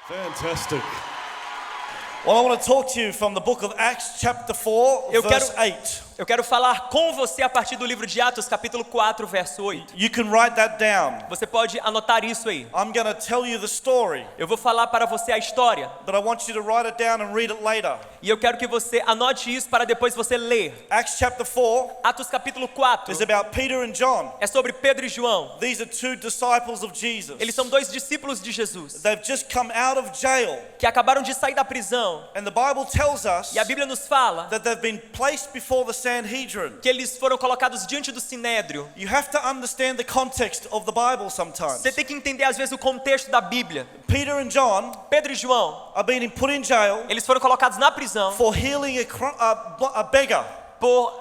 Fantastic. Well, I want to talk to you from the book of Acts chapter 4, verse 8. Eu quero falar com você a partir do livro de Atos, capítulo 4, verso 8. You can write that down. Você pode anotar isso aí. I'm going to tell you the story, Eu vou falar para você a história. but I want you to write it down and read it later. E eu quero que você anote isso para depois você ler. Acts chapter 4 Atos capítulo 4 is about Peter and John. é sobre Pedro e João. These are two disciples of Jesus. Eles são dois discípulos de Jesus They've just come out of jail, que acabaram de sair da prisão. and the Bible tells us E a Bíblia nos fala that they've been placed before the Sanhedrin. que eles foram colocados diante do Sinédrio. You have to understand the context of the Bible sometimes. Você tem que entender às vezes o contexto da Bíblia. Peter and John Pedro e João, are being put in jail eles foram colocados na prisão for healing a beggar, por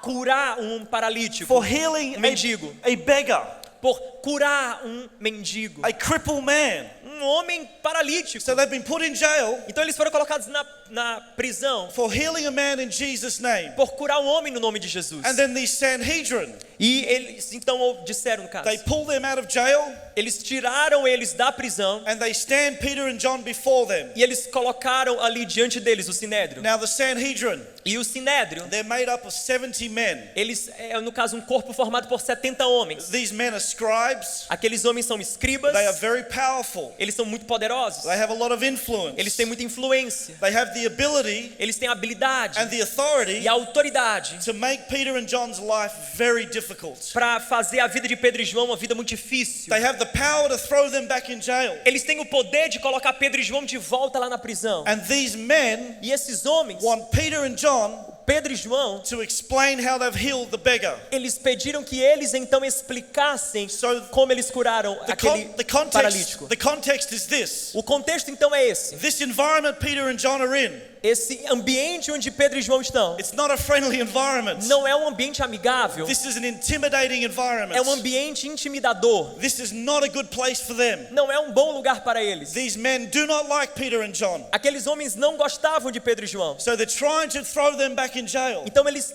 curar um paralítico, for healing mendigo, a beggar, por curar um mendigo, a crippled man. um homem paralítico. So they've been put in jail Então eles foram colocados na prisão for healing a man in Jesus' name. por curar um homem no nome de Jesus. And then these Sanhedrin, E eles então disseram, no caso, they pull them out of jail eles tiraram eles da prisão and they stand Peter and John before them. e eles colocaram ali diante deles o Sinédrio. Now the Sanhedrin, E o Sinédrio, they're made up of 70 men. eles no caso um corpo formado por 70 homens. These men are scribes. Aqueles homens são escribas. They are very powerful. Eles são muito poderosos. They have a lot of influence. Eles têm muita influência. They have the ability Eles têm a habilidade and the authority e a autoridade to make Peter and John's life very difficult. para fazer a vida de Pedro e João uma vida muito difícil. They have the power to throw them back in jail. Eles têm o poder de colocar Pedro e João de volta lá na prisão. And these men E esses homens, want Peter and John Pedro e João, to explain how they've healed the beggar. eles pediram que eles então explicassem como eles curaram aquele paralítico. The context is this. O contexto então é esse. This environment Peter and John are in, Esse ambiente onde Pedro e João estão it's not a friendly environment. não é um ambiente amigável. This is an intimidating environment. É um ambiente intimidador. This is not a good place for them. Não é um bom lugar para eles. These men do not like Peter and John. Aqueles homens não gostavam de Pedro e João. So they're trying to throw them back in jail. Então eles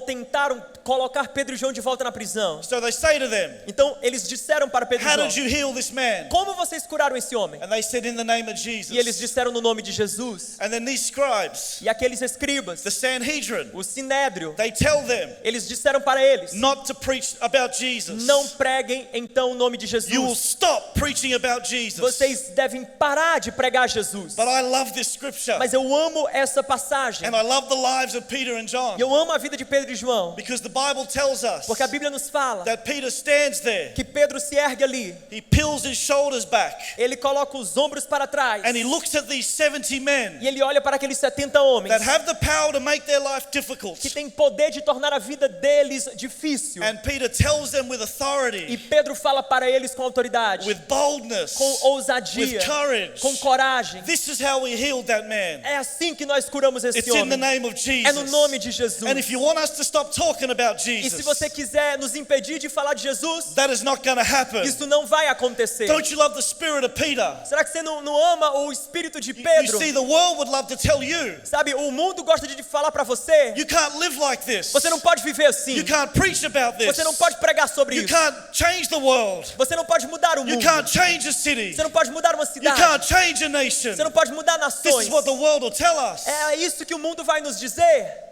tentaram colocar Pedro e João de volta na prisão. So they say to them, Então eles disseram para Pedro e how João: did you heal this man? como vocês curaram esse homem? And they said, in the name of E eles Jesus. disseram no nome de Jesus. And then these scribes, E aqueles escribas, the Sanhedrin, o Sinédrio, they tell them eles disseram para eles: not to preach about Jesus. não preguem então o nome de You will Jesus. stop preaching about Jesus. Vocês devem parar de pregar Jesus. But I love this scripture. Mas eu amo essa passagem. And I love the lives of Peter and John. E eu amo a vida de Pedro e João. Because the Bible tells us Porque a Bíblia nos fala that Peter stands there. que Pedro se ergue ali. He peels his shoulders back. Ele coloca os ombros para trás. And he looks at these 70 men E ele olha para aqueles 70 homens that have the power to make their life difficult. que têm poder de tornar a vida deles difícil. And Peter tells them with E authority, Pedro fala para eles com autoridade, with boldness, com ousadia, with courage. com coragem. This is how we healed that man. É assim que nós curamos esse It's in the homem. name of É no nome Jesus. de Jesus. And if you want us to stop talking about E se Jesus, você quiser nos impedir de falar de Jesus, that is not going to happen. isso não vai acontecer. Don't you love the spirit of Peter? Será que você não ama o espírito de You Pedro? see, the world would love to tell you, Sabe, o mundo gosta de falar para você: you can't live like this. você não pode viver assim. You can't preach about this. Você não pode pregar sobre You isso. can't change the world. Você não pode mudar o You mundo. can't change a city. Você não pode mudar uma You cidade. can't change a nation. Você não pode mudar This nações. is what the world will tell us. É isso que o mundo vai nos dizer.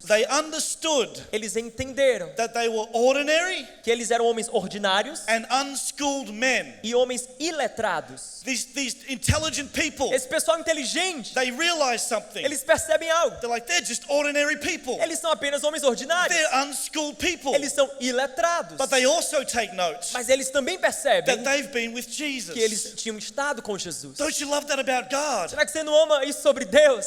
They understood Eles entenderam that they were ordinary que eles eram homens ordinários and unschooled men. e homens iletrados. These intelligent people, Esse pessoal inteligente, they realize something. eles percebem algo. They're like, they're just ordinary people. Eles são apenas homens ordinários. They're unschooled people. Eles são iletrados. But they also take note Mas eles também percebem that they've been with Jesus. que eles tinham estado com Jesus. Don't you love that about God? Será que você não ama isso sobre Deus?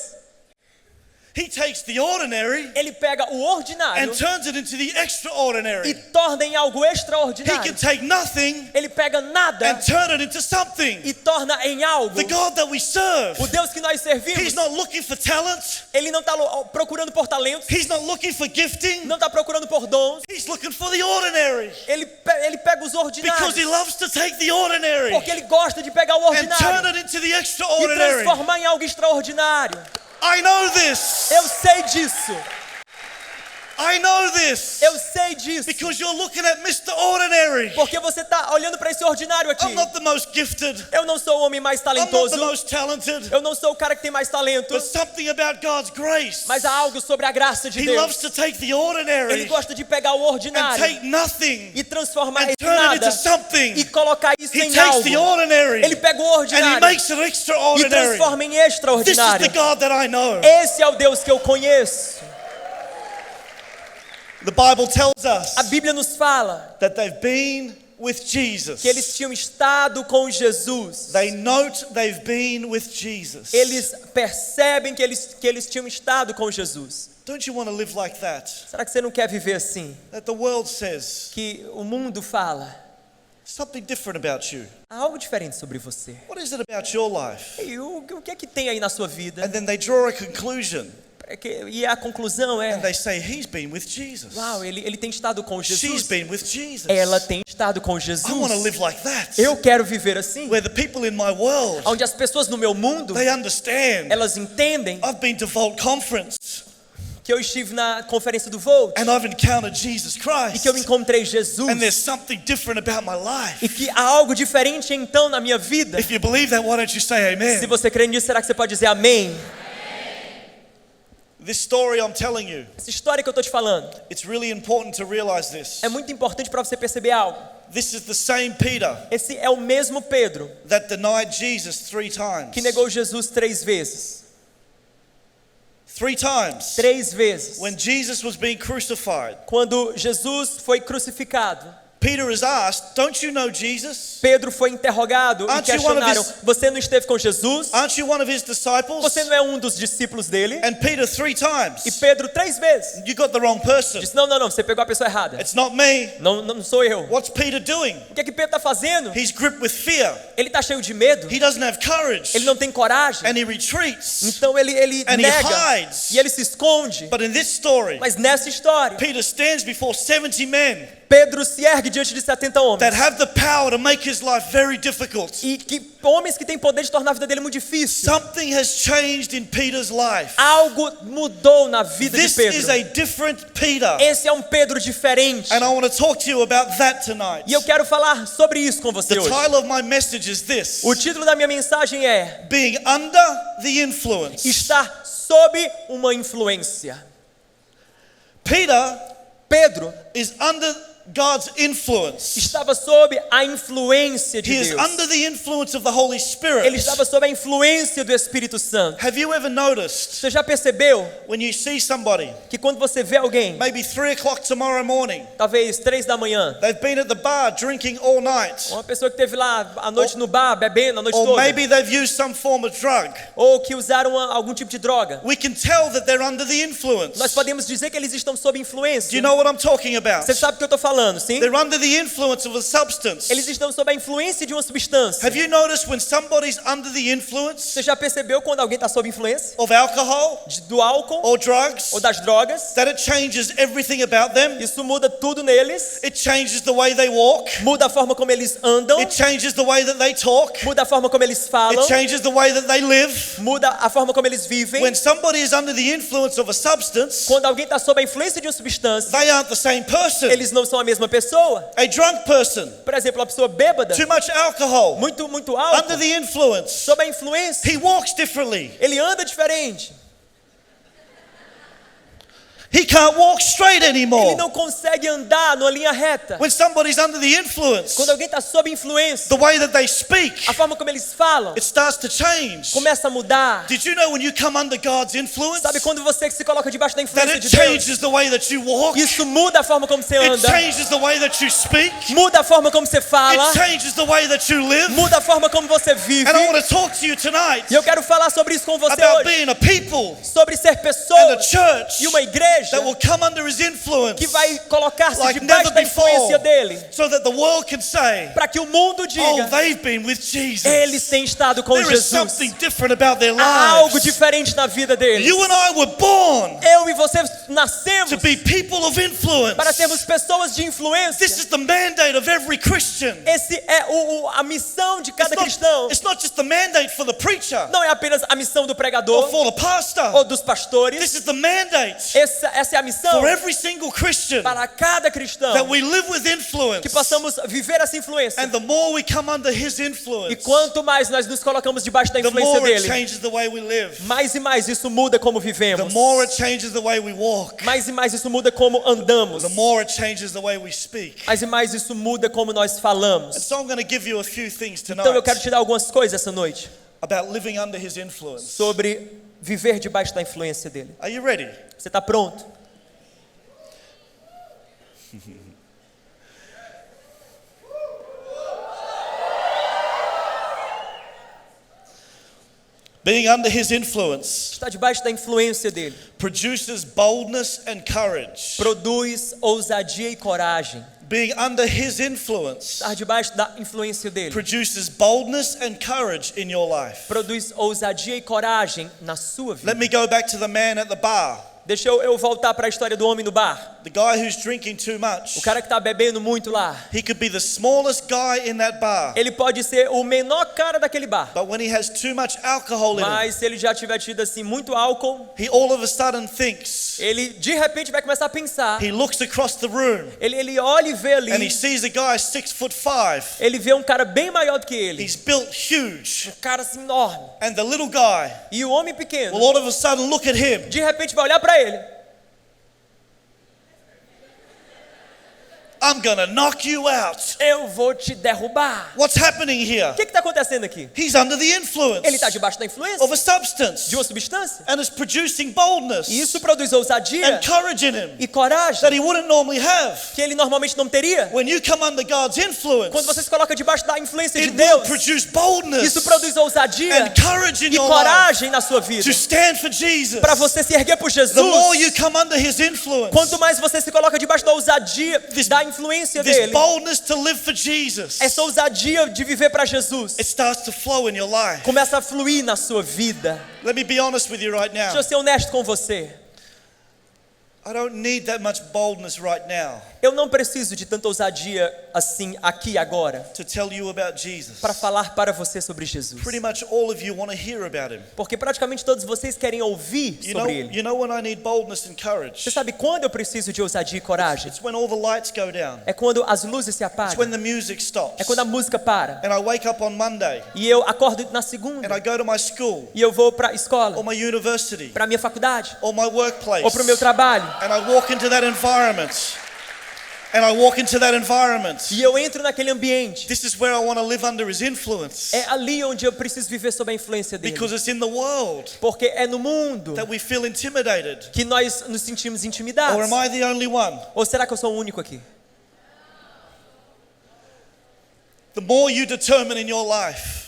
He takes the ordinary Ele pega o ordinário and turns it into the e extraordinary. torna em algo He extraordinário. can take nothing Ele pega nada and turn it into something. e torna em algo. The God that we serve, O Deus que nós servimos, He's not looking for talent. Ele não está procurando por talentos, He's not looking for gifting. não está procurando por dons. He's looking for the ordinary. Ele pega os ordinários, Because He loves to take the ordinary porque Ele gosta de pegar o and turn ordinário it into the e extraordinary. transformar em algo extraordinário. I know this. Eu sei disso. I know this. Eu sei disso. Because you're looking at Mr. Ordinary. Porque você está olhando para esse ordinário aqui. I'm not the most gifted. Eu não sou o homem mais I'm talentoso. not the most talented. Eu não sou o cara que tem mais talento. But something about God's grace. Mas há algo sobre a graça de He Deus. loves to take the ordinary. Ele gosta de pegar o And ordinário take nothing. e transformar And esse turn it nada into something. e colocar isso He em takes the algo. ordinary. Ele pega o And he ordinário makes it e extraordinary. transforma em This is the extraordinário. God that I know. Esse é o Deus que eu conheço. The Bible tells us A Bíblia nos fala that they've been with Jesus. que eles tinham estado com Jesus. They note they've been with Jesus. Eles percebem que eles tinham estado com Jesus. Don't you want to live like that? Será que você não quer viver assim? That the world says Que o mundo fala something different about you. há algo diferente sobre você. What is it about your life? E o que é que tem aí na sua vida? And then they draw a conclusion E a conclusão and é: they say he's been with Jesus. uau, ele tem estado com She's Jesus. been with Jesus. Ela tem estado com Jesus. I want to live like that. Eu quero viver assim. Where the people in my world, Onde as pessoas no meu mundo, they understand. elas entendem I've been to Volt Conference que eu estive na conferência do Volt and I've encountered Jesus e Christ. que eu encontrei Jesus. And there's something different about my life. E que há algo diferente então na minha vida. If you believe that, why don't you say amen? Se você crê nisso, será que você pode dizer amém? This story I'm telling you, Essa história que eu estou te falando it's really important to realize this. é muito importante para você perceber algo. This is the same Peter Esse é o mesmo Pedro that denied Jesus 3 times. que negou Jesus 3 vezes. 3 times. 3 vezes. When Jesus was being crucified, Quando Jesus foi crucificado, Peter is asked, don't you know Jesus? Pedro foi interrogado e Aren't you one of questionaram: his- você não esteve com Jesus? Aren't you one of his disciples? Você não é um dos discípulos dele? And Peter 3 times. E Pedro 3 vezes You got the wrong person. disse: não, você pegou a pessoa errada. It's not me. Não sou eu. What's Peter doing? O que é que Pedro está fazendo? He's gripped with fear. Ele está cheio de medo. He doesn't have courage. Ele não tem coragem. And he retreats. Então ele And he nega hides. e ele se esconde. But in this story, Mas nessa história, Peter stands before 70 men Pedro se ergue diante de 70 homens. that have the power to make his life very difficult. E que homens que têm poder de tornar a vida dele muito difícil. Something has changed in Peter's life. Algo mudou na vida de This Pedro. is a different Peter. Esse é um Pedro diferente. And I want to talk to you about that tonight. E eu quero falar sobre isso com você The hoje. title of my message is this: O título da minha mensagem é Being Under the Influence. Estar sob uma influência. Pedro is under God's influence. estava sob a influência de He is Deus. under the influence of the Holy Spirit. Ele estava sob a influência do Espírito Santo. Have you ever noticed Você já percebeu when you see somebody, que quando você vê alguém, maybe 3 o'clock tomorrow morning, talvez 3 da manhã, they've been at the bar drinking all night, uma pessoa que esteve lá à noite no bar, bebendo a noite or toda, maybe they've used some form of drug, ou que usaram algum tipo de droga, we can tell that they're under the influence. nós podemos dizer que eles estão sob influência. Do you know what I'm talking about? Você sabe o que eu estou falando, sim? They're under the influence of a substance. Eles estão sob a influência de uma substância. Have you noticed when somebody's under the influence Você já percebeu quando alguém está sob influência of alcohol do álcool or drugs, ou das drogas? that it changes everything about them? Isso muda tudo neles. It changes the way they walk. Muda a forma como eles andam. It changes the way that they talk. Muda a forma como eles falam. It changes the way that they live. Muda a forma como eles vivem. When somebody is under the influence of a substance, Quando alguém está sob a influência de uma substância, they aren't the same person. eles não são a mesma pessoa. A drunk person, Por exemplo, uma pessoa bêbada, too much alcohol, muito under álcool, the influence, sob a influência, he walks differently. ele anda diferente. He can't walk straight Ele anymore. não consegue andar numa linha reta. When somebody's under the influence, Quando alguém está sob influência, the way that they speak, a forma como eles falam it starts to change. começa a mudar. Did you know when you come under God's influence, Sabe quando você se coloca debaixo da that influência it de Deus? changes the way that you walk? Isso muda a forma como você It anda. changes the way that you speak. Muda a forma como você fala. It changes the way that you live. Muda a forma como você vive. And I want to talk to you tonight E eu quero falar sobre isso com você about hoje. being a people Sobre ser and a pessoas church e uma igreja that will come under his influence que vai colocar-se like debaixo never da influência before, dele. so that the world can say, Para que o mundo oh, diga, they've been with Jesus. eles têm estado com There is Jesus. something different about their Há algo lives. diferente na vida deles. You and I were born Eu e você nascemos to be people of influence. para sermos pessoas de influência. This is the mandate of every Christian. Esse é a missão de cada cristão. It's not just the mandate for the preacher Não é apenas a missão do or pregador for the pastor. ou dos pastores. This is the mandate Essa essa é a missão. For every single Christian, para cada cristão, that we live with influence. Que possamos viver essa influência. And the more we come under his influence, e quanto mais nós nos colocamos debaixo da the influência more it dele, changes the way we live. mais e mais isso muda como vivemos. The more it changes the way we walk. Mais e mais isso muda como andamos. The more it changes the way we speak. Mais e mais isso muda como nós falamos. And so I'm going to give you a few things tonight. Então eu quero te dar algumas coisas essa noite. About living under his influence. Sobre viver debaixo da influência dele. Are you ready? Você está pronto? Being under his influence. Está debaixo da influência dele. Produces boldness and courage. Produz ousadia e coragem. Being under his influence. Estar debaixo da influência dele. Produces boldness and courage in your life. Produz ousadia e coragem na sua vida. Let me go back to the man at the bar. Deixa eu voltar para a história do homem no bar. The guy who's drinking too much. O cara que está bebendo muito lá. He could be the smallest guy in that bar. Ele pode ser o menor cara daquele bar. But when he has too much alcohol in him, mas se ele já tiver tido assim muito álcool, he all of a sudden thinks. Ele de repente vai começar a pensar. He looks across the room. Ele olha e vê ali. And he sees a guy 6'5". Ele vê um cara bem maior do que ele. He's built huge. Um cara assim enorme. And the little guy. E o homem pequeno. Will all of a sudden look at him. De repente vai olhar para ele. I'm gonna knock you out. Eu vou te derrubar. What's happening here? O que está acontecendo aqui? He's under the influence. Ele está debaixo da influência of a substance. De uma substância. And it's producing boldness. E isso produz ousadia. And courage in him. E coragem. That he wouldn't normally have. Que ele normalmente não teria. When you come under God's influence. Quando você se coloca debaixo da influência de It Deus. will produce boldness. Isso produz ousadia. And courage in e your coragem life. Na sua vida. To stand for Jesus. Para você se erguer por Jesus. The more you come under his influence. Quanto mais você se coloca debaixo da ousadia da influência dele. Boldness to live for Jesus. Essa ousadia de viver para Jesus. It starts to flow in your life. Começa a fluir na sua vida. Let me be honest with you right now. Deixa eu ser honesto com você. I don't need that much boldness right now. Eu não preciso de tanta ousadia assim aqui agora. To tell you about Jesus. Para falar para você sobre Jesus. Pretty much all of you want to hear about him. Porque praticamente todos vocês querem ouvir sobre ele. You know when I need boldness and courage. Você sabe quando eu preciso de ousadia e coragem? It's when all the lights go down. É quando as luzes se apagam. It's when the music stops. É quando a música para. And I wake up on Monday. E eu acordo na segunda. And I go to my school. E eu vou para a escola. Or my university. Para a minha faculdade. Or my workplace. Ou para o meu trabalho. And I walk into that environment. And I walk into that environment. E eu entro naquele ambiente. This is where I want to live under his influence. É ali onde eu preciso viver sob a influência dele. Because it's in the world. Porque é no mundo. That we feel intimidated. Que nós nos sentimos intimidados. Or am I the only one? Ou será que eu sou o único aqui? The more you determine in your life.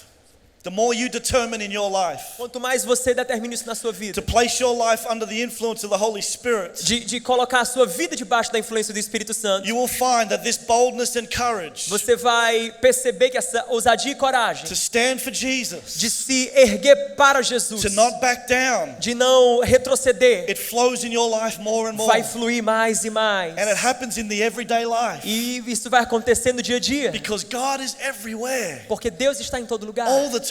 The more you determine in your life. Quanto mais você determina isso na sua vida. To place your life under the influence of the Holy Spirit. De colocar a sua vida debaixo da influência do Espírito Santo. You will find that this boldness and courage. Você vai perceber que essa ousadia e coragem. To stand for Jesus. De se erguer para Jesus. To not back down. De não retroceder. It flows in your life more and more. Vai fluir mais e mais. And it happens in the everyday life. E isso vai acontecer no dia a dia. Because God is everywhere. Porque Deus está em todo lugar. All the time.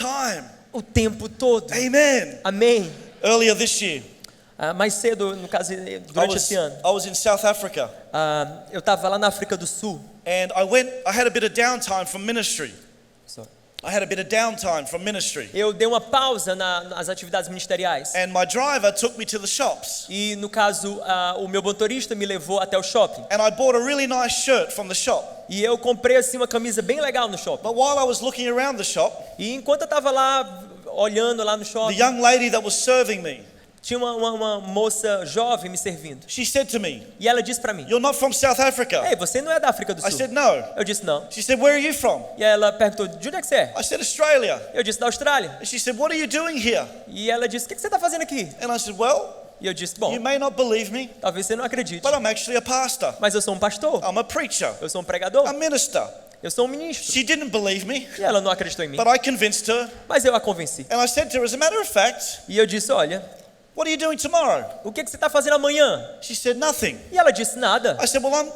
O tempo todo. Amen. Amém. Earlier this year. Mais cedo, no caso, durante esse ano. I was in South Africa. Eu estava lá na África do Sul. And I had a bit of downtime from ministry. I had a bit of downtime from ministry. Eu dei uma pausa nas atividades ministeriais. And my driver took me to the shops. E no caso, o meu motorista me levou até o shopping. And I bought a really nice shirt from the shop. E eu comprei assim uma camisa bem legal no shopping. But while I was looking around the shop, e enquanto eu estava lá olhando lá no shopping, the young lady that was serving me, tinha uma moça jovem me servindo. She said to me, e ela disse para mim, "You're not from South Africa." Ei, você não é da África do Sul. I said, "No." Eu disse não. She said, "Where are you from?" E ela perguntou, de onde é que você é? I said, "Australia." Eu disse, da Austrália. And she said, "What are you doing here?" E ela disse, o que você está fazendo aqui? And I said, "Well, e eu disse, bom, you may not believe me, talvez você não acredite, but I'm actually a pastor. mas eu sou um pastor. I'm a preacher. Eu sou um pregador. A minister." Eu sou um ministro. She didn't believe me. E ela não acreditou em mim. But I convinced her. Mas eu a convenci. And I said to her, as a matter of fact, e eu disse, olha, what are you doing tomorrow? O que você está fazendo amanhã? She said, nothing. E ela disse, nada. I said, well,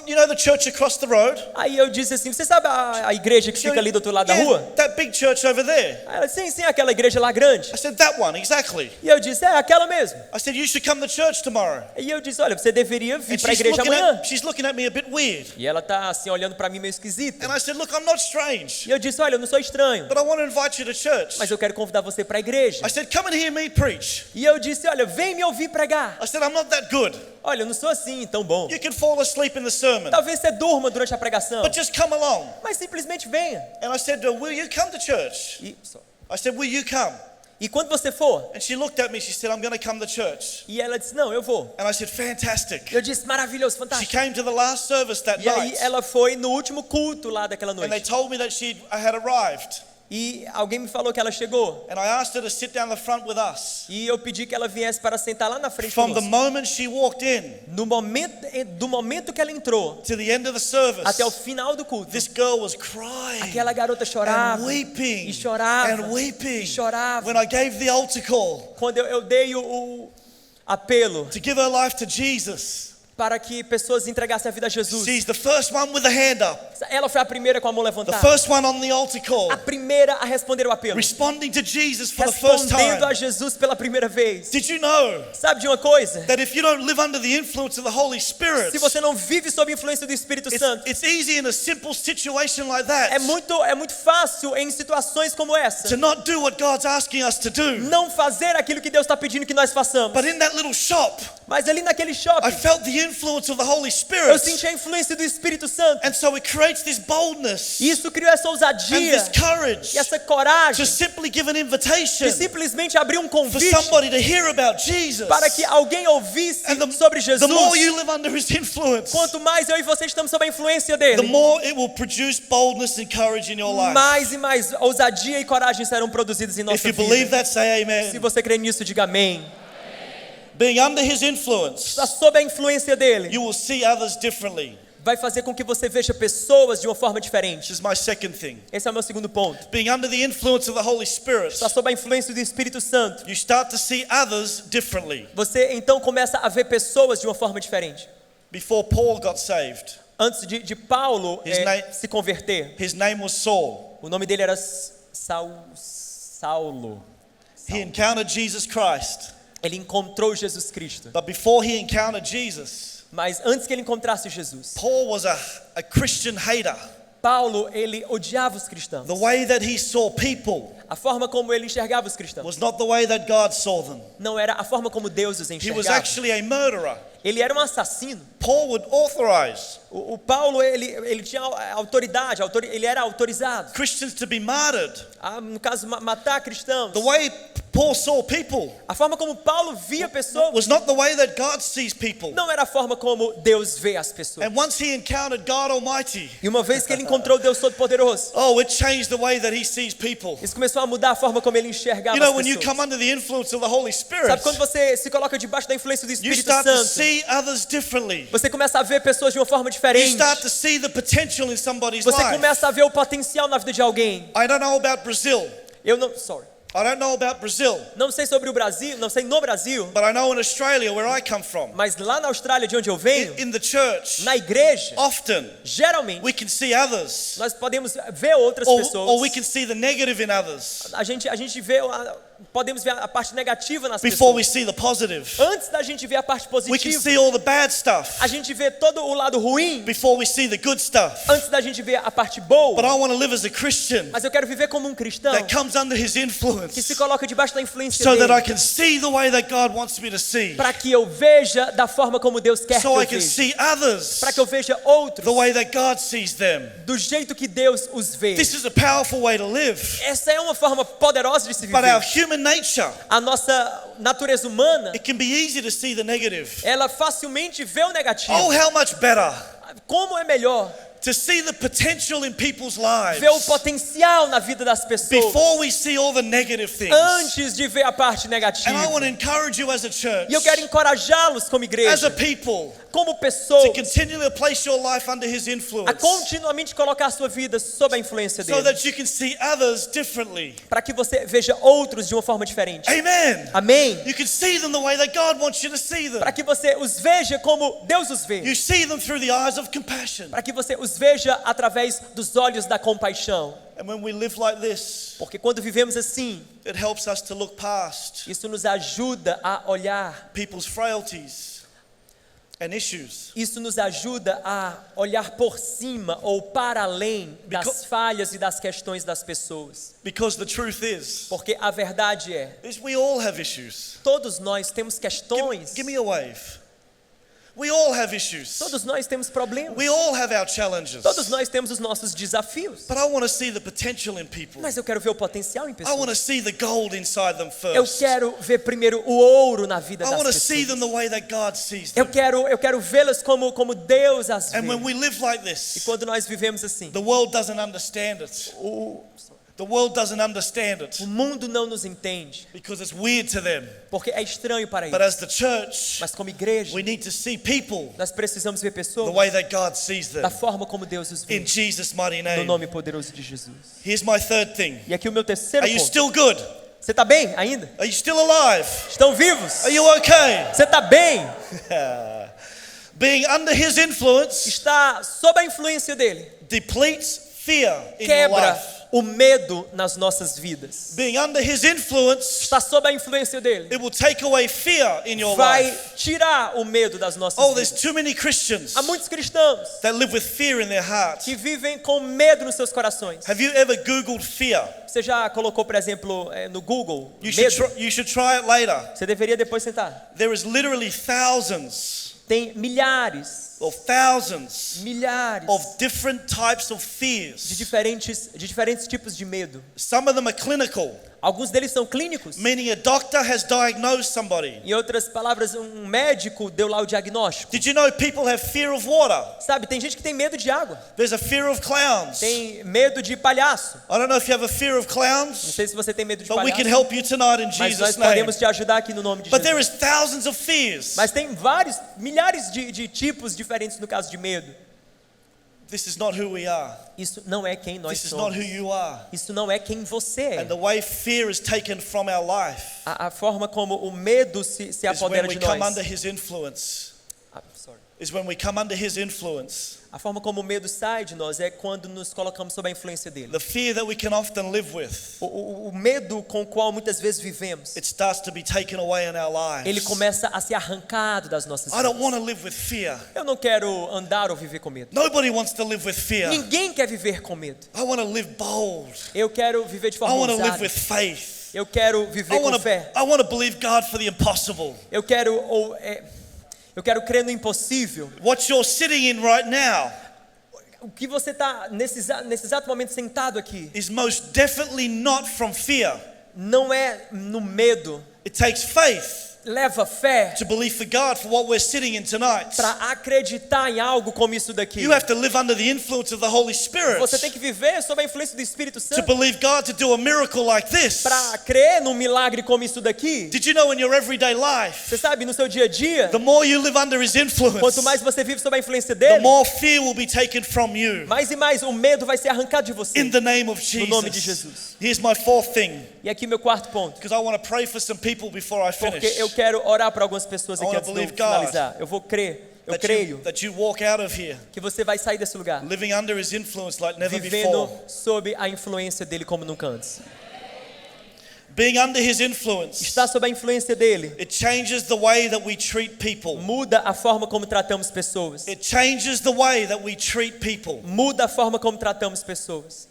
You know the church across the road? Aí eu disse assim, você sabe a igreja que fica ali do outro lado da rua? That big church over there. Aí ela, sim, aquela igreja lá grande. I said, that one, exactly. E eu disse, aquela mesmo. I said, you should come to church tomorrow. E eu disse, olha, você deveria vir para a igreja amanhã. She's looking at me a bit weird. E ela tá assim olhando para mim meio esquisita. And I said, look, I'm not strange. E eu disse, olha, eu não sou estranho. But I want to invite you to church. Mas eu quero convidar você para a igreja. I said, come and hear me preach. E eu disse, olha, vem me ouvir pregar. I said, I'm not that good. Olha, eu não sou assim tão bom. You can fall asleep in the sermon. Talvez você durma durante a pregação. But just come along. Mas simplesmente venha. And I said, will you come to church? I said, will you come? E quando você for? And she looked at me, she said, I'm going to come to church. E ela disse, não, eu vou. And I said, fantastic. Eu disse, maravilhoso, fantástico. She came to the last service that night. E aí night. ela foi no último culto lá daquela noite. And they told me that I had arrived. E alguém me falou que ela chegou. And I asked her to sit down the front with us. E eu pedi que ela viesse para sentar lá na frente From conosco. the moment she walked in, do momento que ela entrou, to the end of the service, até o final do culto, this girl was crying, aquela garota chorava, and weeping, e chorava, and weeping, e chorava. When I gave the altar call, quando eu dei o apelo, to give her life to Jesus, para que pessoas entregassem a vida a Jesus. She's the first one with the hand up. Ela foi a primeira com a mão levantada. The first one on the altar call. A primeira a responder o apelo. Responding to Jesus for the first time. Respondendo a Jesus pela primeira vez. Did you know? Sabe de uma coisa? That if you don't live under the influence of the Holy Spirit, se você não vive sob a influência do Espírito Santo, it's easy in a simple situation like that. É muito fácil em situações como essa. To not do what God's asking us to do. Não fazer aquilo que Deus está pedindo que nós façamos. But in that little shop, mas ali naquele shopping, I felt the influence of the Holy Spirit. Eu senti a influência do Espírito Santo. And so it creates this boldness. E isso criou essa ousadia. And this courage. E essa coragem. To simply give an invitation. De simplesmente abrir convite. For somebody to hear about Jesus. Para que alguém ouvisse sobre Jesus. The more you live under his influence. Quanto mais eu e você estamos sob a influência dele. The more it will produce boldness and courage in your life. Mais e mais ousadia e coragem serão produzidos em nossa vida. If you believe that, say amen. Se você crê nisso, diga amém. Being under his influence, está sob a influência dele, you will see others differently. Vai fazer com que você veja pessoas de uma forma diferente. This is my second thing. Esse é o meu segundo ponto. Being under the influence of the Holy Spirit, está sob a influência do Espírito Santo. You start to see others differently. Você então começa a ver pessoas de uma forma diferente. Before Paul got saved, antes de Paulo se converter, his name was Saul. O nome dele era Saulo. He encountered Jesus Christ. Ele encontrou Jesus Cristo. But before he encountered Jesus, mas antes que ele encontrasse Jesus, Paul was a Christian hater. Paulo, ele odiava os cristãos. The way that he saw people, a forma como ele enxergava os cristãos, was not the way that God saw them. Não era a forma como Deus os enxergava. He was actually a murderer. Ele era assassino. Paul would authorize. O Paulo ele tinha autoridade, ele era autorizado. Christians to be martyred. No caso, matar cristãos. The way Paul saw people, a forma como Paulo via pessoas, was not the way that God sees people. Não era a forma como Deus vê as pessoas. And once he encountered God Almighty, e uma vez que ele encontrou Deus Todo-Poderoso, it changed the way that he sees people. Isso começou a mudar a forma como ele enxergava as pessoas. When you come under the influence of the Holy Spirit, sabe quando você se coloca debaixo da influência do Espírito Santo? To see others differently. Você começa a ver pessoas de uma forma diferente. You start to see the potential in somebody's você life. começa a ver o potencial na vida de alguém. I don't know about Brazil. I don't know about Brazil. Não sei sobre o Brasil, não sei no Brasil. But I know in Australia where I come from. Mas lá na Austrália, de onde eu venho, in the church, na igreja, often, geralmente, we can see others. Nós podemos ver outras pessoas. Or we can see the negative in others. A gente vê podemos ver a parte negativa nas Before pessoas. We see the positive. Antes da gente ver a parte positiva. We can see all the bad stuff. A gente vê todo o lado ruim. Before we see the good stuff. Antes da gente ver a parte boa. But I want to live as a Christian. Mas eu quero viver como cristão. That comes under his influence. Que se coloca debaixo da influência so dele. That I can see the way that God wants me to see. Para que eu veja da forma como Deus quer que eu I can see others. Para que eu veja outros. The way that God sees them. Do jeito que Deus os vê. This is a powerful way to live. Essa é uma forma poderosa de se viver. But our human nature, a nossa natureza humana, it can be easy to see the negative. Ela facilmente vê o negativo. Oh, how much better. Como é melhor To see the potential in people's lives. Ver o potencial na vida das pessoas. Before we see all the negative things. Antes de ver a parte negativa. And I want to encourage you as a church. E eu quero encorajá-los como igreja. As a people. Como pessoas. To continually place your life under his influence. A continuamente colocar a sua vida sob a influência dele. So that you can see others differently. Para que você veja outros de uma forma diferente. Amen. Amém. You can see them the way that God wants you to see them. Para que você os veja como Deus os vê. You see them through the eyes of compassion. Para que você os veja através dos olhos da compaixão. And when we live like this, porque quando vivemos assim, it helps us to look past. Isso nos ajuda a olhar people's frailties and issues. Isso nos ajuda a olhar por cima ou para além das falhas e das questões das pessoas. Because the truth is, porque a verdade é, we all have issues. Todos nós temos questões. Give me a wave. We all have issues. Todos nós temos problemas. We all have our challenges. Todos nós temos os nossos desafios. But I want to see the potential in people. Mas eu quero ver o potencial em pessoas. I want to see the gold inside them first. Eu quero ver primeiro o ouro na vida das pessoas. I want to see them the way that God sees them. Eu quero vê-las como Deus as vê. And when we live like this, e quando nós vivemos assim, the world doesn't understand it. The world doesn't understand it. O mundo não nos entende. Because it's weird to them. Porque é estranho para eles. But as the church, mas como igreja, we need to see people nós precisamos ver pessoas the way that God sees them. Da forma como Deus os vê. In Jesus' mighty name. No nome poderoso de Jesus. Here's my third thing. E aqui o meu terceiro ponto. Are you still good? Você está bem ainda? Are you still alive? Estão vivos? Are you okay? Você está bem? Being under his influence. Está sob a influência dele. Depletes fear in your life. O medo nas nossas vidas. Being under his influence, está sob a influência dele. It will take away fear in your vai life. tirar o medo das nossas vidas. There's too many Christians. Há muitos cristãos that live with fear in their heart. Que vivem com medo nos seus corações. Have you ever googled fear? Você já colocou, por exemplo, no Google you should try it later. Você deveria depois tentar. There is literally thousands. Tem milhares. Or thousands. Milhares. Of different types of fears. De diferentes tipos de medo. Some of them are clinical. Alguns deles são clínicos. Meaning a doctor has diagnosed somebody. Em outras palavras, um médico deu lá o diagnóstico. Did you know people have fear of water? Sabe, tem gente que tem medo de água. There's a fear of clowns. Tem medo de palhaço. I don't know if you have a fear of clowns. Não sei se você tem medo de but palhaço. We can help you tonight in mas Jesus' nós podemos te ajudar aqui no nome de but Jesus. There is thousands of fears. Mas tem milhares de tipos diferentes no caso de medo. This is not who we are. Isso não é quem nós somos. This somos. is not who you are. Isso não é quem você é. And the way fear is taken from our life. A forma como o medo se apodera de nós. Come under his influence. Is when we come under his influence. A forma como o medo sai de nós é quando nos colocamos sob a influência dele. The fear that we can often live with. O medo com o qual muitas vezes vivemos. It starts to be taken away in our lives. Ele começa a ser arrancado das nossas vidas. I don't want to live with fear. Eu não quero andar ou viver com medo. Nobody wants to live with fear. Ninguém quer viver com medo. I want to live bold. Eu quero viver de forma ousada. I want to live with faith. Eu quero viver com fé. I want to believe God for the impossible. Eu quero crer no impossível. What you're sitting in right now. O que você está nesse exato momento sentado aqui. Is most definitely not from fear. Não é no medo. It takes faith. Leva fé. To believe for God for what we're sitting in tonight. Para acreditar em algo como isso daqui. You have to live under the influence of the Holy Spirit. Você tem que viver sob a influência do Espírito Santo. To believe God to do a miracle like this. Para crer num milagre como isso daqui. Did you know in your everyday life? Você sabe, no seu dia a dia. The more you live under his influence. Quanto mais você vive sob a influência dele. The more fear will be taken from you. Mais e mais o medo vai ser arrancado de você. In the name of Jesus. No nome de Jesus. Here's my fourth thing. E aqui meu quarto ponto. Because I want to pray for some people before I finish. Porque eu quero orar para algumas pessoas aqui antes de eu finalizar. Eu vou crer. Eu creio que você vai sair desse lugar vivendo sob a influência dele como nunca antes. Being under his influence, está sob a influência dele. It changes the way that we treat people. Muda a forma como tratamos pessoas. It changes the way that we treat people. Muda a forma como tratamos pessoas.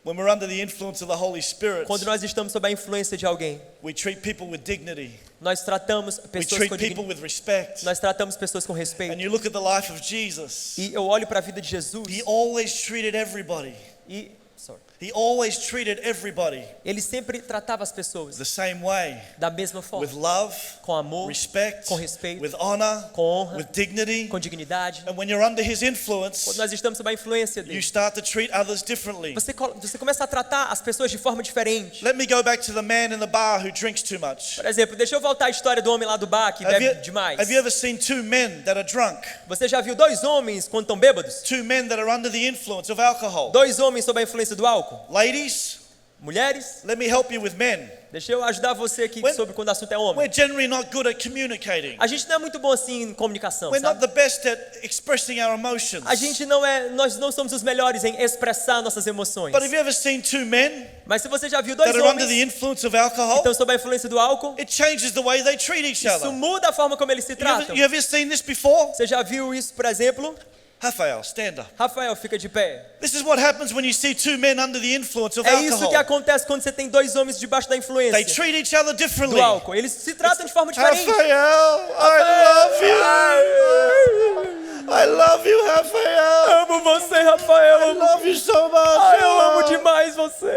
When we're under the influence of the Holy Spirit, quando nós estamos sob a influência de alguém, we treat people with dignity. Nós tratamos pessoas com dignidade. Nós tratamos pessoas com respeito. And you look at the life of Jesus. E eu olho para a vida de Jesus. He always treated everybody. He always treated everybody Ele sempre tratava as pessoas the same way, da mesma forma, with love, com amor, respect, com respeito, with honor, com honra, with dignity. com dignidade. And when you're under his Quando influence, nós estamos sob a influência you dele, start to treat others differently. você começa a tratar as pessoas de forma diferente. Let me go back to the man in the bar who drinks too much. Por exemplo, deixa eu voltar à história do homem lá do bar que bebe demais. Have you ever seen two men that are drunk? Você já viu dois homens quando estão bêbados? Two men that are under the influence of alcohol. Dois homens sob a influência do álcool? Ladies, Mulheres, let me help you with men. deixa eu ajudar você aqui sobre quando o assunto é homem. We're generally not good at communicating. A gente não é muito bom assim em comunicação, We're not sabe? the best at expressing our emotions. Nós não somos os melhores em expressar nossas emoções. But have you ever seen two men Mas se você já viu dois that are under homens the influence of que alcohol? estão sob a influência do álcool, It changes the way they treat each isso other. muda a forma como eles se tratam. You ever seen this before? Você já viu isso, por exemplo? Rafael, stand up. Rafael, fica de pé. This is what happens when you see two men under the influence of É isso que alcohol. acontece quando você tem dois homens debaixo da They influência treat each other differently. do álcool. Eles se tratam de forma diferente. Rafael, I love you. I love you, Rafael. Amo você, Rafael. I love you so much. Ai, eu amo demais você.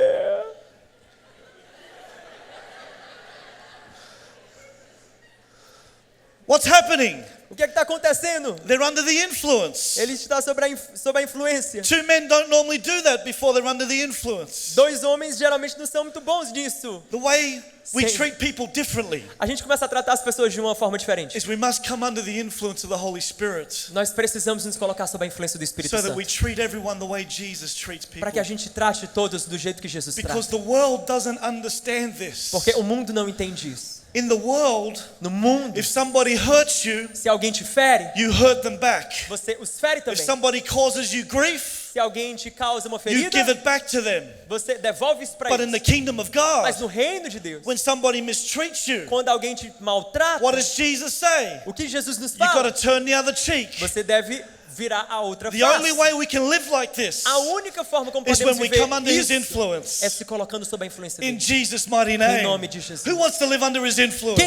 What's happening? O que está acontecendo? They're under the influence. Ele está sob a influência. Two men don't normally do that before they're under the influence. Dois homens geralmente não são muito bons nisso. The way we Sim. treat people differently A gente começa a tratar as pessoas de uma forma diferente. is we must come under the influence of the Holy Spirit Nós precisamos nos colocar sob a influência do Espírito so that we Santo, treat everyone the way Jesus treats people. para que a gente trate todos do jeito que Jesus Because trata. the world doesn't understand this. Porque o mundo não entende isso. In the world, No mundo, if somebody hurts you, se alguém te fere, you hurt them back. você os fere If também. somebody causes you grief, Se alguém te causa uma you ferida, give it back to them. você devolve isso para But in the eles. kingdom of God, Mas no reino de Deus, when somebody mistreats you, quando alguém te maltrata, what does Jesus say? o que Jesus nos You've got fala? to turn the other cheek. Você deve virar a outra The only face. way we can live like this A única forma como is podemos when we viver come under His isso influence. é se colocando sob a influência In dele. Jesus' mighty Em name. nome de Jesus. Who wants to live under His influence?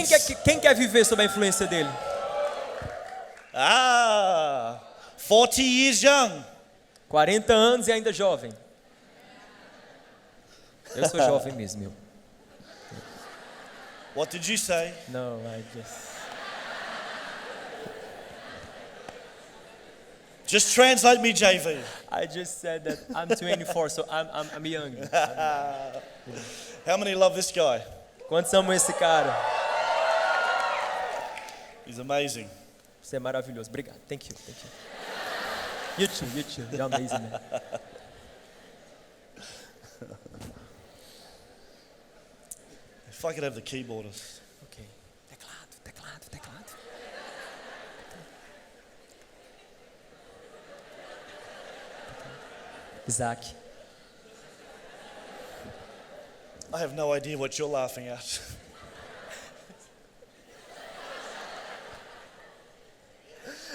Quem quer viver sob a influência dele? 40 years young. 40 anos e ainda jovem. Eu sou jovem mesmo, meu. What did you say? No, I just... Just translate me, JV. I just said that I'm 24, so I'm young. How many love this guy? Quantos amam esse cara? He's amazing. Você é maravilhoso. Obrigado. Thank you. You too. You're amazing, man. If I could have the keyboarders. Ok. Teclado. Isaac. I have no idea what you're laughing at.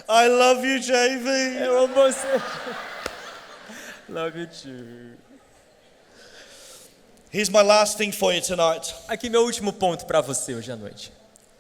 I love you, JV. Eu amo você. Love you too. Here's my last thing for you tonight. Aqui meu último ponto para você hoje à noite.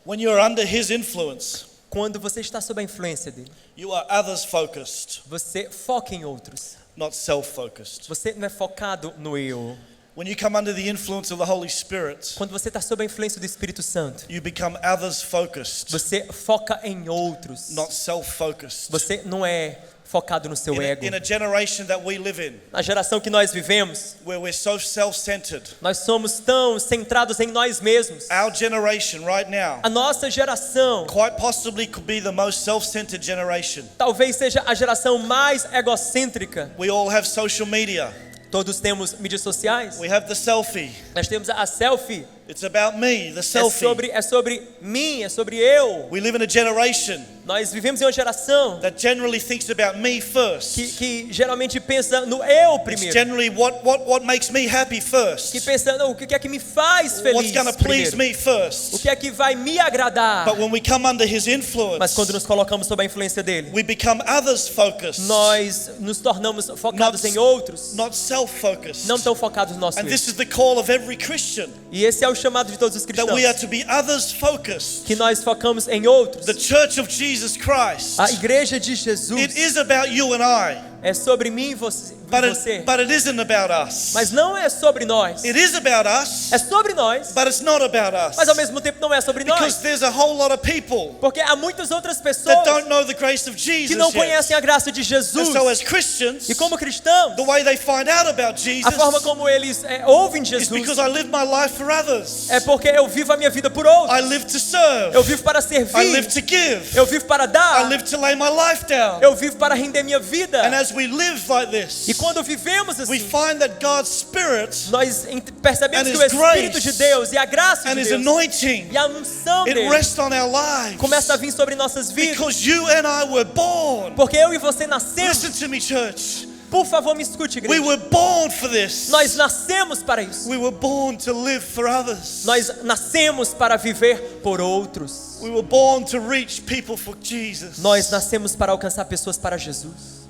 When you're under His influence, Quando você está sob a influência dele, you are others focused, você foca em outros. not self focused. Você não é focado no eu. When you come under the influence of the Holy Spirit, Quando você está sob a influência do Espírito Santo, you become others focused, você foca em outros. not self focused. Você não é focado no seu ego. In a generation that we live in, Na geração que nós vivemos, where we're so self-centered, nós somos tão centrados em nós mesmos. our generation right now A nossa geração quite possibly could be the most self-centered generation. talvez seja a geração mais egocêntrica. We all have social media. Todos temos mídias sociais. We have the selfie. Nós temos a selfie. It's about me, the É selfie. sobre mim, é sobre eu. We live in a generation Nós vivemos em uma geração that generally thinks about me first. que geralmente pensa no eu It's primeiro. generally what makes me happy Que first. pensa, não, o que é que me faz feliz What's going to please primeiro. me O first. que é que vai me agradar. But when we come under His Mas influence, quando nos colocamos sob a influência dele, we become others focused, nós nos tornamos focados em outros, not self-focused. não tão focados no nosso And eu. this is the call of every Christian, E esse é o chamado de todos os that we are cristãos, to be others focused. que nós focamos em outros. The Church of Jesus Christ. A igreja de It Jesus is about you and I. é sobre mim e você. você. But it isn't about us. Mas não é sobre nós. It is about us. É sobre nós. But it's not about us. Mas ao mesmo tempo não é sobre Because nós. there's a whole lot of people Porque há muitas outras that pessoas don't know the grace of Jesus que não yet. conhecem a graça de Jesus. And so as Christians, E como cristãos, the way they find out about Jesus a forma como eles ouvem is Jesus because I live my life for others. é porque eu vivo a minha vida por outros. I live to serve. Eu vivo para I live servir. to give. Eu vivo para I dar. live to lay my life down. Eu vivo para render minha vida. And as we live like this, E quando vivemos we assim, find that God's Spirit nós percebemos and que o His Espírito grace de Deus e a graça and de His Deus anointing, e a unção it dele rests on our lives. começa a vir sobre nossas vidas. Because you and I were born. Porque eu e você nascemos. Listen to me, church. Por favor, me escute, We igreja. were born for this. Nós nascemos para isso. We were born to live for others. Nós nascemos para viver por outros. We were born to reach people for Jesus. Nós nascemos para alcançar pessoas para Jesus.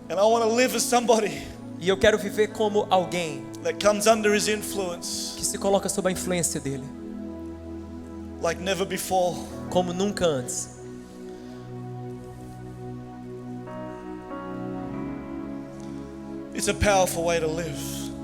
And I want to live as somebody E eu quero viver como alguém that comes under His influence que se coloca sob a influência dele, like never before. como nunca antes. It's a powerful way to live.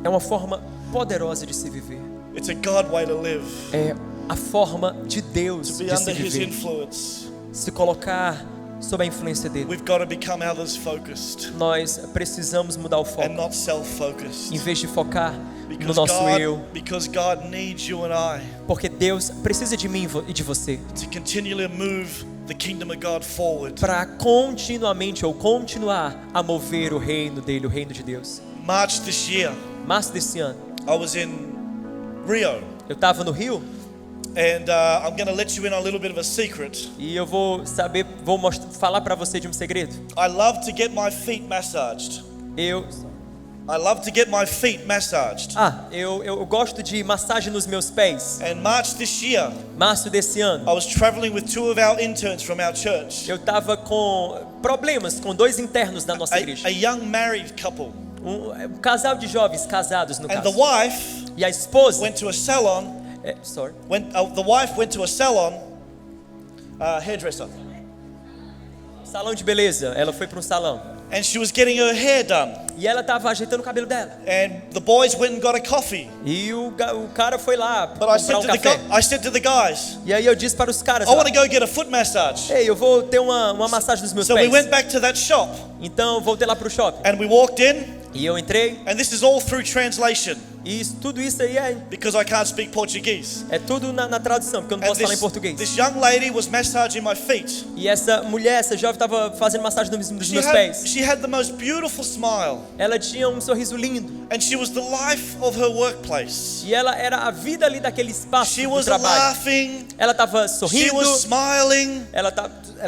É uma forma poderosa de se viver. It's a God way to live. É a forma de Deus To be de se under His viver. influence. Se colocar sob a influência dele. We've got to become others focused Nós precisamos mudar o and foco. not self-focused. Em vez de focar no nosso eu. Because God needs you and I Porque Deus precisa de mim e de você. to continually move the kingdom of God forward. Para continuamente ou continuar a mover o reino dele, o reino de Deus. March this year, Março desse ano, I was in Rio. eu estava no Rio And I'm going to let you in on a little bit of a secret. e eu vou falar para você de um segredo. I love to get my feet massaged. Eu gosto de massagem nos meus pés. And March this year, Março desse ano, I was traveling with two of our interns from our church. eu estava com problemas com dois internos da nossa igreja. A young married couple. Um casal de jovens casados, no And the caso. wife E a esposa, went to a salon. The wife went to a salon, hairdresser. salão de beleza. Ela foi para um salão. And she was getting her hair done. E ela estava ajeitando o cabelo dela. And the boys went and got a coffee. E o cara foi lá But comprar um café. I said to the guys, E aí eu disse para os caras, I want to go get a foot massage. ei, eu vou ter uma massagem nos meus So we pés. went back to that shop Então eu voltei lá pro shopping. and we walked in, E eu entrei. and this is all through translation E tudo isso aí because I can't speak Portuguese. é tudo na tradução, porque eu não posso falar em português. This young lady was massaging my feet. E essa mulher, essa jovem, estava fazendo massagem nos meus pés. She had the most beautiful smile, Ela tinha um sorriso lindo. and she was the life of her workplace. E ela era a vida ali daquele espaço She do was trabalho. laughing, Ela estava she sorrindo. was smiling, Ela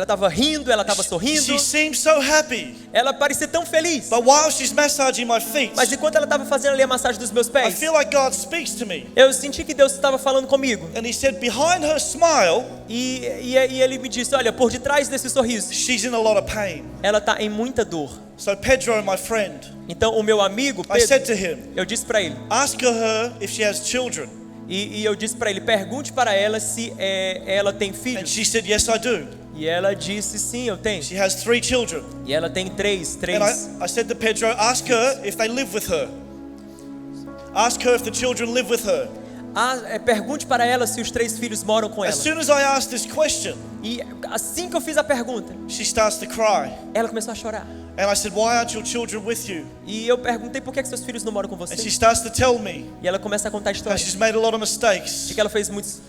estava rindo, ela estava sorrindo. she seemed so happy. Ela parecia tão feliz. But while she's massaging my feet, Mas enquanto ela estava fazendo ali a massagem dos meus I pés, feel like God speaks to me. eu senti que Deus estava falando comigo. And He said, behind her smile, E ele me disse, olha, por detrás desse sorriso, she's in a lot of pain. ela está em muita dor. So Pedro, my friend, Então o meu amigo, I said Pedro, to him, eu disse para ele, ask her if she has children. e eu disse para ele, pergunte para ela se ela tem And filhos. she said, yes, I do. E ela disse, sim, eu tenho. She has 3 children. E ela tem três. And I said to Pedro, ask her if they live with her. Ask her if the children live with her. Pergunte para ela se os 3 filhos moram com ela. As soon as I asked this question, E assim que eu fiz a pergunta, she starts to cry. ela começou a chorar. And I said, why aren't your children with you? E eu perguntei por que seus filhos não moram com você. And she starts to tell me E ela começa a contar how histórias she's made a lot of de mistakes. que ela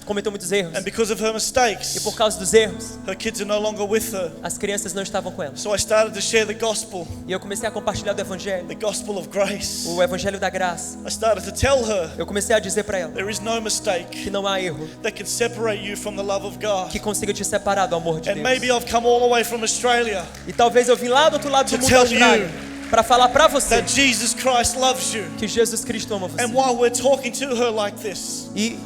cometeu muitos erros. And because of her E mistakes, por causa dos erros, her kids are no longer with her. as crianças não estavam com ela. So I started to share the gospel, E eu comecei a compartilhar do evangelho, the gospel of grace. o evangelho da graça. I started to tell her Eu comecei a dizer para ela there is no mistake que não há erro that can separate you from the love of God. que consiga te separar do amor de And Deus. maybe I've come all the way from Australia E talvez eu vim lá do outro lado do to mundo tell Austrália para falar para você that Jesus Christ loves you. que Jesus Cristo ama você. And while we're talking to her like this, E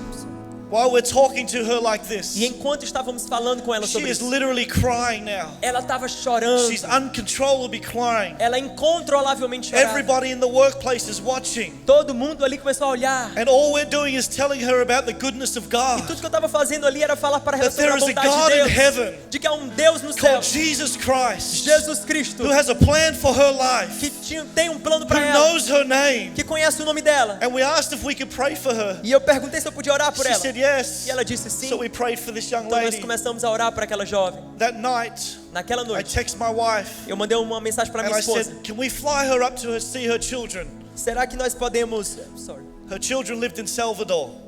While we're talking to her like this, E enquanto estávamos falando com ela she sobre is isso, literally crying now. ela estava chorando. She's uncontrollably crying. Ela incontrolavelmente chorava. Everybody in the workplace is watching. Todo mundo ali começou a olhar. And all we're doing is telling her about the goodness of E God. tudo que eu estava fazendo ali era falar para ela That sobre a there is a bondade God de in Deus. heaven De que há um Deus no céu, called Jesus Christ, Jesus Cristo, who has a plan for her life, que tem um plano para who ela, knows her name. que conhece o nome dela. And we asked if we could pray for her. E eu perguntei se eu podia orar por She ela. said yes. E ela disse sim. So we prayed for this young Então nós lady. começamos a orar para aquela jovem. That night, Naquela I noite, text my wife eu mandei uma mensagem para and minha I esposa. said, can we fly her up to her, see her children? Será que nós podemos... Sorry. Her children lived in Salvador.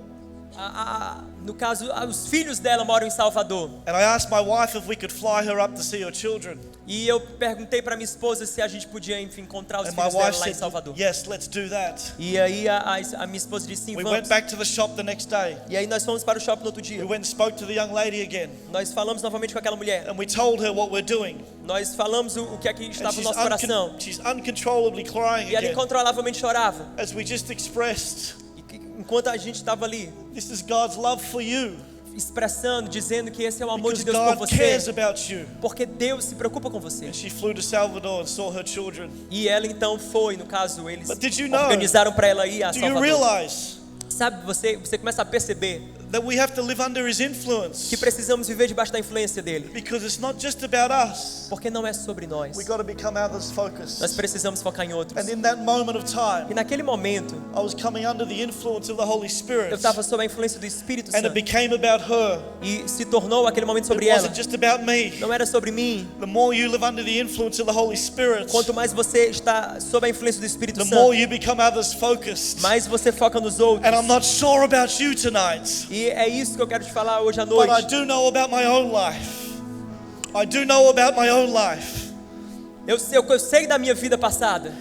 No caso, os filhos dela moram em Salvador. And I asked my wife if we could fly her up to see her children. E eu perguntei para minha esposa se a gente podia, enfim, encontrar os And my filhos wife dela lá em said, Salvador. yes, let's do that. E aí a minha esposa disse sim, We vamos. went back to the shop the next day. E aí nós fomos para o shopping no outro dia. We went and spoke to the young lady again. Nós falamos novamente com aquela mulher. And we told her what we're doing. Nós falamos o que aqui And estava no nosso coração. she's uncontrollably crying E ela again. incontrolavelmente chorava. As we just expressed, Enquanto a gente estava ali, this is God's love for you. expressando, dizendo que esse é o amor de Because Deus por God cares você. about you. Porque Deus se preocupa com você. And she flew to Salvador and saw her children. E ela então foi, no caso, eles But did you know, organizaram para ela ir a do you Salvador. realize Sabe, você começa a perceber that we have to live under His influence? que precisamos viver debaixo da influência dele. Because it's not just about us. Porque não é sobre nós. We got to become others focused. Nós precisamos focar em outros. And in that moment of time, E naquele momento, I was coming under the influence of the Holy Spirit. eu estava sob a influência do Espírito And it Santo. became about her. E se tornou aquele momento sobre It ela. wasn't just about me. Não era sobre mim. The more you live under the influence of the Holy Spirit, Quanto mais você está sob a influência do Espírito the more Santo, you become others focused. mais você foca nos outros. And I'm not sure about you tonight, E é isso que eu quero te falar hoje à but I noite. do know about my own life. I do know about my own life. Eu sei da minha vida passada.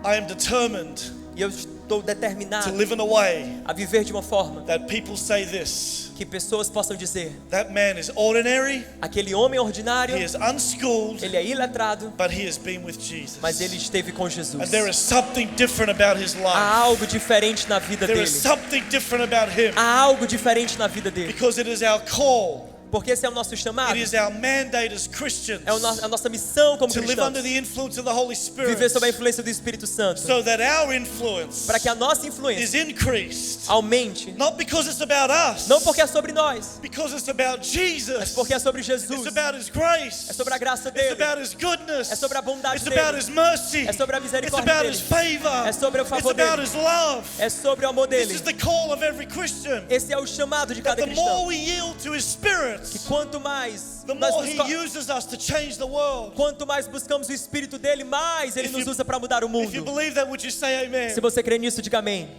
I am determined E eu estou to determinado live in a way a viver de uma forma that people say this: que pessoas possam dizer: that man is ordinary, aquele homem ordinário, he is unschooled, ele é iletrado, but he has been with Jesus. mas ele esteve com Jesus. And there is something different about his Há life. algo diferente na vida There dele. is something different about him, Há algo diferente na vida dele. because it is our call. Porque esse é o nosso chamado. It is our mandate as Christians É a nossa missão como to live under cristãos. the influence of the Holy Spirit, Viver sob a influência do Espírito Santo. so that our influence Para que a nossa is influência increased. aumente. Not because it's about us, Não porque é sobre nós, because it's about mas Jesus. porque é sobre It's Jesus. about His grace. É sobre a graça It's dele. about His goodness. É sobre a bondade It's about dele. His mercy. É sobre a It's misericórdia about dele. His favor. É sobre o It's favor about dele. His love. É sobre o amor This dele. is the call of every Christian. Esse é o chamado de That cada the more cristão. we yield to His Spirit, Que quanto mais the nós more He uses us to change the world. quanto mais buscamos o Espírito dele, mais ele If nos you- usa para mudar o If you mundo. believe that, would you say amen? Se você crê nisso, diga amém.